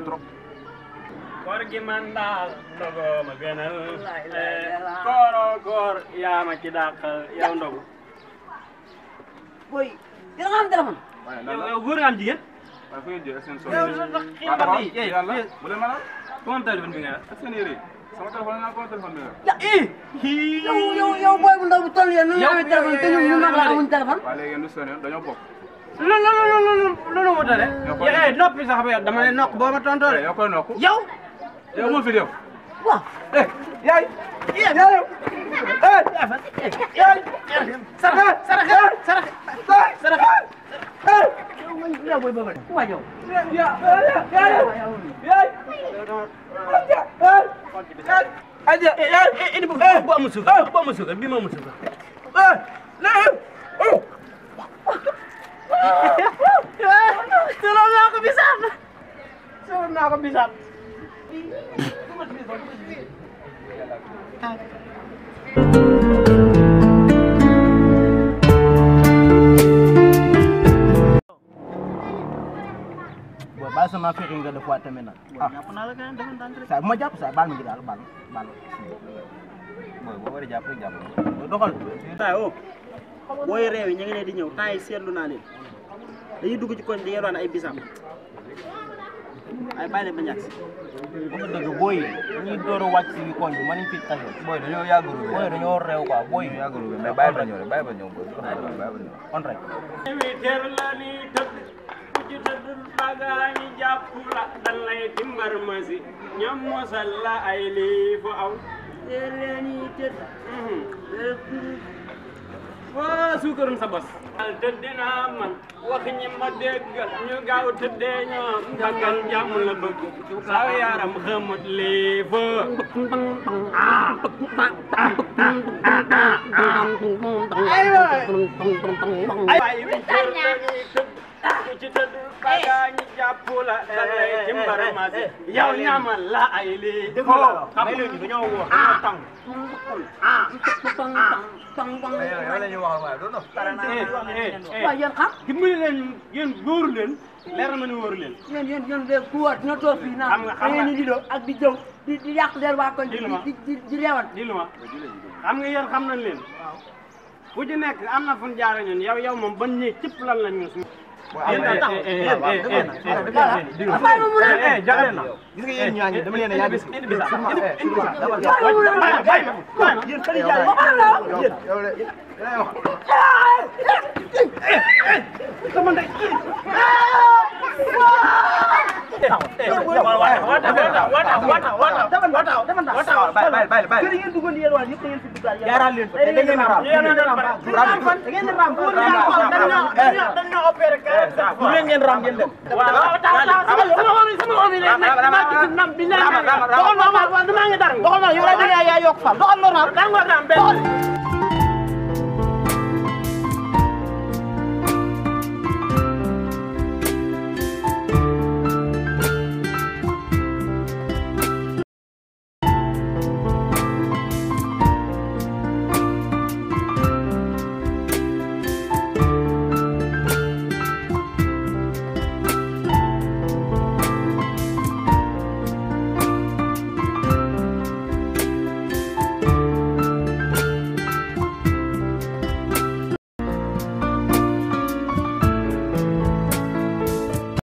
na trop. Koor gi man daal ndogo ma gënal. Koor yaa ma ci dàqal yow ndogu. boy dina nga am téléphone. yow góor nga am jigéen. waaye fu ngeen jëlee seen solo. yow sax xiin ba tey yàlla bu leen mën a. ku am téléphone bi nga ak seen yére sama téléphone naa ko téléphone bi nga. yow boy bu ndaw bu toll yéen nu ñu amee téléphone te ñun ñu mag la amuñ téléphone. waaye léegi yéen du seen yoon dañoo bokk. loolu moo tale. noppi sax ba yow dama ne nokk boo ma tontoo de. yow koy nokku. yow. yow moo fi def. waaw. yaay. yow boy boobu waa yow. aja ini bu amul suukar bu amul suukar bii ma amul suukar. Tolong aku bisa. Tolong aku bisa. Boy, baal sama affaire yi nga def waat tamit nag. Jàpp naa la keneen defoon tànk rek. Saa bu ma jàpp saa baal ma gi daal baal. mooy boo war a jàpp rek jàpp. Boy, doxal. tay o booy réew yi ñu ngi ne di ñëw temps yi seetlu naa leen dañuy dugg ci koñ di yelwaan ay bisam ay bàyyi leen ba ñàkk si Bu ma dëgg boy yi dañuy door a wàcc si koñ bi mënuñ fi tase. booy dañoo yàggul. Boy dañoo réew quoi boy yi. yàggul mais bàyyi ba ñëw rek bàyyi ba ñëw booy. bàyyi ba ñëw. On rek. Teer la ni tëdd ku ci tëddul bagaañi jàpp la dan lay timbar masi ñoom mosal la ay lii fu aw. Teer leen yi tëdd. waa suukarum sa bos. tëdd naa man wax ñi ma déggal ñu gaaw tëddee ñoom bakkan jàmm la bëgg saw yaram xamut lii fa. ay wi teer la ni tëdd ku ci tëdd bagaañi jàpp la dan lay timbar masi yow ñamal la ay lii fo xam nga dañoo wax tàng yow la ñuy wax waaye doo dof. waaw yéen xam. dimbali leen yéen góoru leen leer na ma ne wóoru leen. yéen de ku wóor dina toog fii xam nga da ngeen di didoo ak di jëw di yàq der waa koñ di reewal. di lu ma xam nga yéen xam nañ leen. ku ci nekk am na fu ñu jaaree ñun yow moom ban ñëw cëpp lan lañ ñu suñu. Jàllee na. Gis nga yéen ñaa ngi dama leen a yàgg. Yéen xale jaay doxal